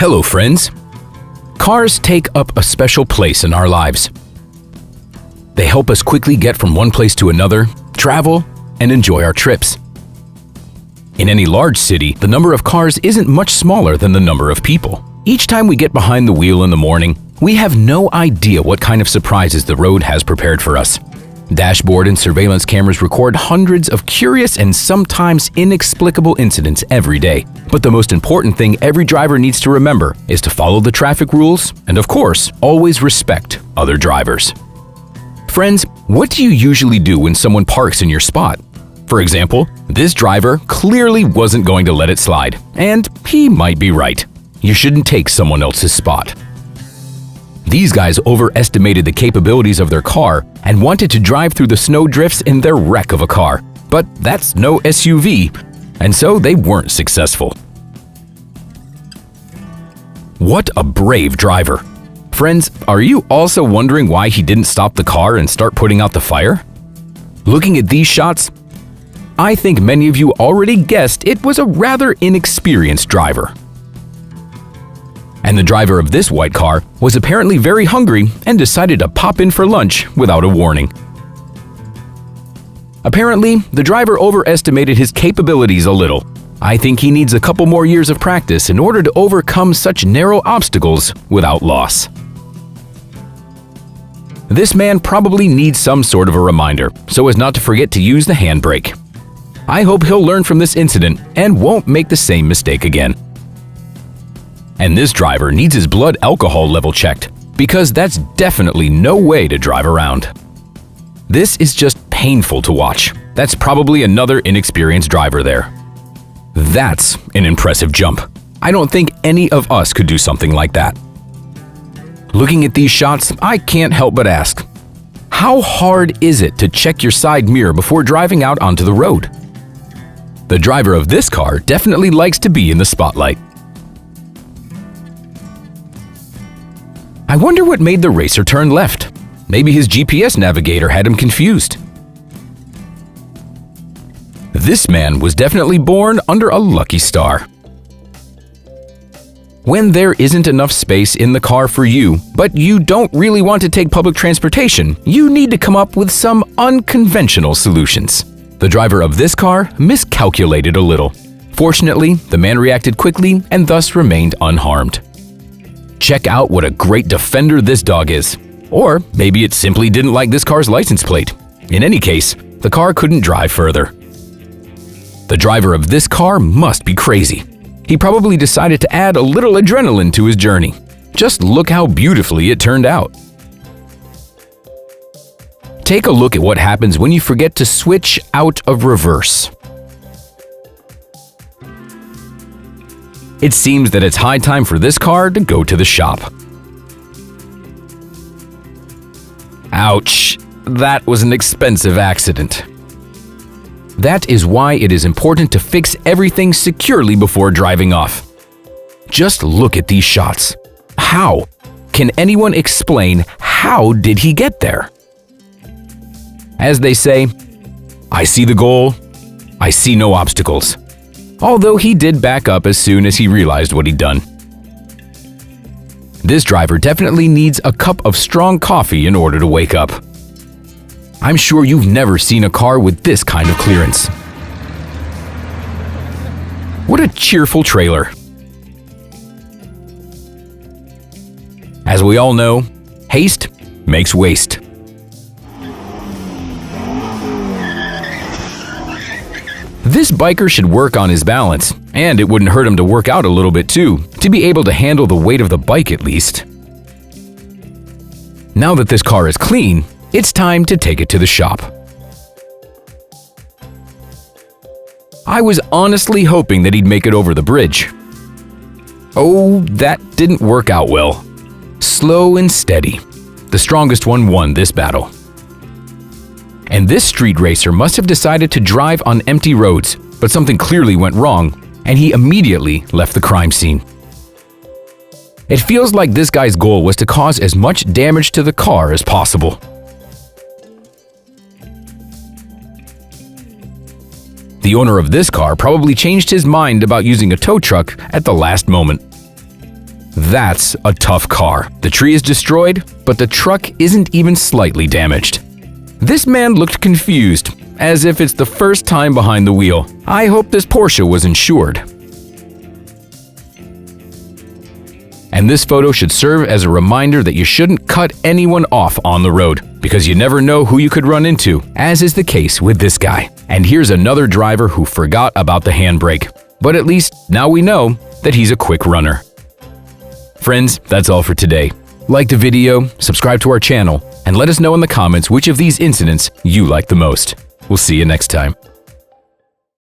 Hello, friends. Cars take up a special place in our lives. They help us quickly get from one place to another, travel, and enjoy our trips. In any large city, the number of cars isn't much smaller than the number of people. Each time we get behind the wheel in the morning, we have no idea what kind of surprises the road has prepared for us. Dashboard and surveillance cameras record hundreds of curious and sometimes inexplicable incidents every day. But the most important thing every driver needs to remember is to follow the traffic rules and, of course, always respect other drivers. Friends, what do you usually do when someone parks in your spot? For example, this driver clearly wasn't going to let it slide, and he might be right. You shouldn't take someone else's spot. These guys overestimated the capabilities of their car and wanted to drive through the snow drifts in their wreck of a car. But that's no SUV, and so they weren't successful. What a brave driver! Friends, are you also wondering why he didn't stop the car and start putting out the fire? Looking at these shots, I think many of you already guessed it was a rather inexperienced driver. And the driver of this white car was apparently very hungry and decided to pop in for lunch without a warning. Apparently, the driver overestimated his capabilities a little. I think he needs a couple more years of practice in order to overcome such narrow obstacles without loss. This man probably needs some sort of a reminder so as not to forget to use the handbrake. I hope he'll learn from this incident and won't make the same mistake again. And this driver needs his blood alcohol level checked, because that's definitely no way to drive around. This is just painful to watch. That's probably another inexperienced driver there. That's an impressive jump. I don't think any of us could do something like that. Looking at these shots, I can't help but ask, how hard is it to check your side mirror before driving out onto the road? The driver of this car definitely likes to be in the spotlight. I wonder what made the racer turn left. Maybe his GPS navigator had him confused. This man was definitely born under a lucky star. When there isn't enough space in the car for you, but you don't really want to take public transportation, you need to come up with some unconventional solutions. The driver of this car miscalculated a little. Fortunately, the man reacted quickly and thus remained unharmed. Check out what a great defender this dog is. Or maybe it simply didn't like this car's license plate. In any case, the car couldn't drive further. The driver of this car must be crazy. He probably decided to add a little adrenaline to his journey. Just look how beautifully it turned out. Take a look at what happens when you forget to switch out of reverse. It seems that it's high time for this car to go to the shop. Ouch, that was an expensive accident. That is why it is important to fix everything securely before driving off. Just look at these shots. How? Can anyone explain how did he get there? As they say, I see the goal, I see no obstacles. Although he did back up as soon as he realized what he'd done. This driver definitely needs a cup of strong coffee in order to wake up. I'm sure you've never seen a car with this kind of clearance. What a cheerful trailer. As we all know, haste makes waste. This biker should work on his balance, and it wouldn't hurt him to work out a little bit too, to be able to handle the weight of the bike at least. Now that this car is clean, it's time to take it to the shop. I was honestly hoping that he'd make it over the bridge. Oh, that didn't work out well. Slow and steady. The strongest one won this battle. And this street racer must have decided to drive on empty roads, but something clearly went wrong, and he immediately left the crime scene. It feels like this guy's goal was to cause as much damage to the car as possible. The owner of this car probably changed his mind about using a tow truck at the last moment. That's a tough car. The tree is destroyed, but the truck isn't even slightly damaged. This man looked confused, as if it's the first time behind the wheel. I hope this Porsche was insured. And this photo should serve as a reminder that you shouldn't cut anyone off on the road, because you never know who you could run into, as is the case with this guy. And here's another driver who forgot about the handbrake. But at least now we know that he's a quick runner. Friends, that's all for today. Like the video, subscribe to our channel, and let us know in the comments which of these incidents you like the most. We'll see you next time.